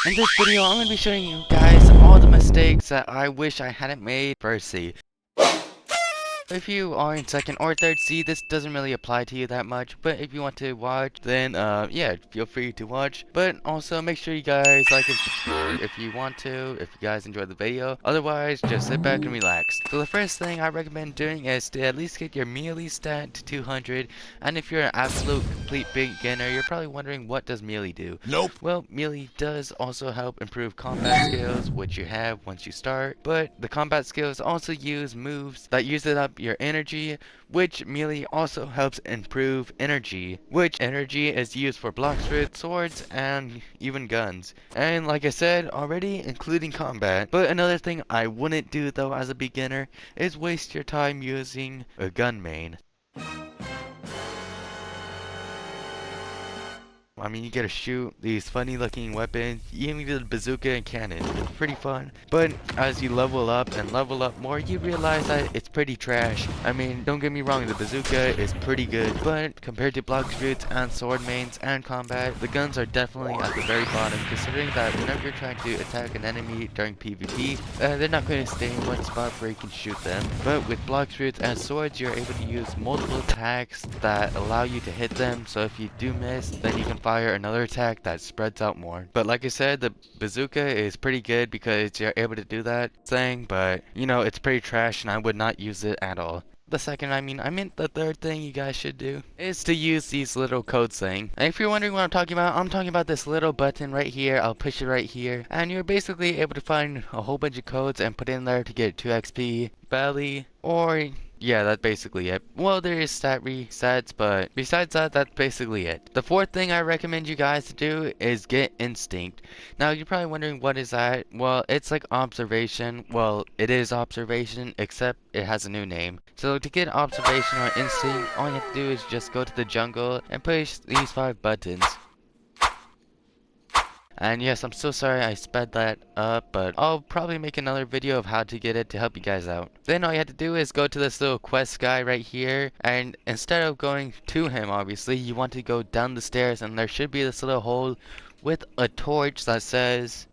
In this video, I'm going to be showing you guys all the mistakes that I wish I hadn't made first C. If you are in second or third C, this doesn't really apply to you that much, but if you want to watch, then yeah, feel free to watch. But also make sure you guys like and subscribe if you want to, if you guys enjoyed the video. Otherwise, just sit back and relax. So the first thing I recommend doing is to at least get your melee stat to 200. And if you're an absolute complete beginner, you're probably wondering, what does melee do? Nope. Well, melee does also help improve combat skills, which you have once you start, but the combat skills also use moves that use it up your energy, which melee also helps improve energy, which energy is used for Bloxfruit, swords, and even guns. And like I said already, including combat. But another thing I wouldn't do though as a beginner is waste your time using a gun main. I mean, you get to shoot these funny looking weapons, even the bazooka and cannon. It's pretty fun. But as you level up and level up more, you realize that it's pretty trash. I mean, don't get me wrong, the bazooka is pretty good, but compared to Bloxfruits and sword mains and combat, the guns are definitely at the very bottom, considering that whenever you're trying to attack an enemy during PvP, they're not going to stay in one spot where you can shoot them. But with Bloxfruits and swords, you're able to use multiple attacks that allow you to hit them, so if you do miss, then you can fire another attack that spreads out more. But like I said, the bazooka is pretty good because you're able to do that thing, but you know, it's pretty trash and I would not use it at all. The second, I meant the third thing you guys should do is to use these little codes thing. And if you're wondering what I'm talking about this little button right here. I'll push it right here, and you're basically able to find a whole bunch of codes and put in there to get 2 XP, belly, or yeah, that's basically it. Well, there is stat resets, but besides that, that's basically it. The fourth thing I recommend you guys to do is get instinct. Now, you're probably wondering, what is that? Well, it's like observation. Well, it is observation, except it has a new name. So to get observation or instinct, all you have to do is just go to the jungle and push these 5 buttons. And yes, I'm so sorry I sped that up, but I'll probably make another video of how to get it to help you guys out. Then all you have to do is go to this little quest guy right here, and instead of going to him, obviously, you want to go down the stairs, and there should be this little hole with a torch that says,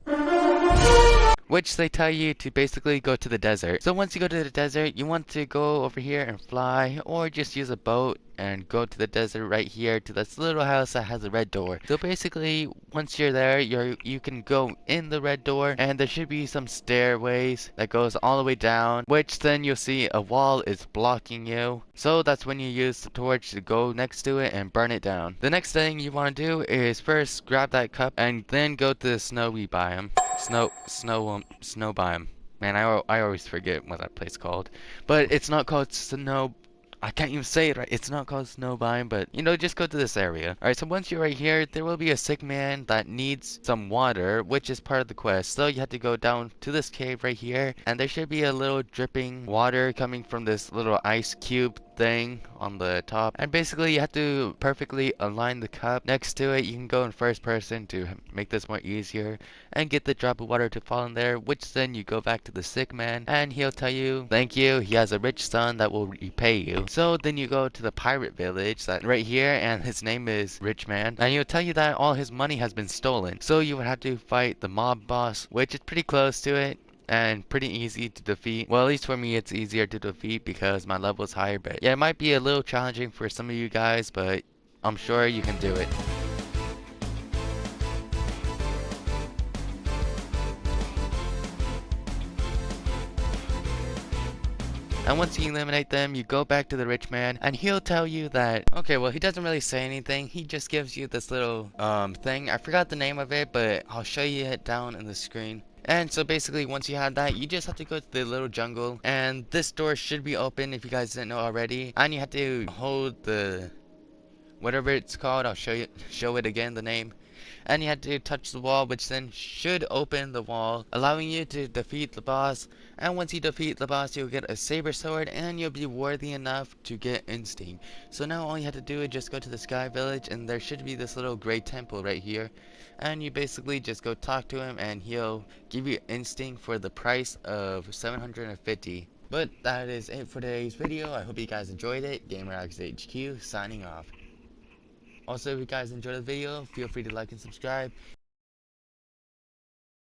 which they tell you to basically go to the desert. So once you go to the desert, you want to go over here and fly, or just use a boat and go to the desert right here to this little house that has a red door. So basically, once you're there, you can go in the red door, and there should be some stairways that goes all the way down, which then you'll see a wall is blocking you. So that's when you use the torch to go next to it and burn it down. The next thing you want to do is first grab that cup and then go to the snowy biome. Snow biome. Man, I always forget what that place called. But it's not called snow. I can't even say it right. It's not called snow biome, but you know, just go to this area. Alright, so once you're right here, there will be a sick man that needs some water, which is part of the quest. So you have to go down to this cave right here, and there should be a little dripping water coming from this little ice cube thing on the top, and basically you have to perfectly align the cup next to it. You can go in first person to make this more easier and get the drop of water to fall in there, which then you go back to the sick man and he'll tell you thank you, he has a rich son that will repay you. So then you go to the pirate village that right here, and his name is Rich Man, and he'll tell you that all his money has been stolen. So you would have to fight the mob boss, which is pretty close to it and pretty easy to defeat. Well, at least for me, it's easier to defeat because my level is higher. But yeah, it might be a little challenging for some of you guys, but I'm sure you can do it. And once you eliminate them, you go back to the rich man, and he'll tell you that, okay, well, he doesn't really say anything. He just gives you this little thing. I forgot the name of it, but I'll show you it down in the screen. And so basically, once you have that, you just have to go to the little jungle, and this door should be open if you guys didn't know already. And you have to hold the whatever it's called. I'll show it again, the name. And you have to touch the wall, which then should open the wall, allowing you to defeat the boss. And once you defeat the boss, you'll get a saber sword, and you'll be worthy enough to get instinct. So now all you have to do is just go to the sky village, and there should be this little gray temple right here, and you basically just go talk to him, and he'll give you instinct for the price of 750. But that is it for today's video. I hope you guys enjoyed it. GamerXHQ signing off. Also, if you guys enjoyed the video, feel free to like and subscribe.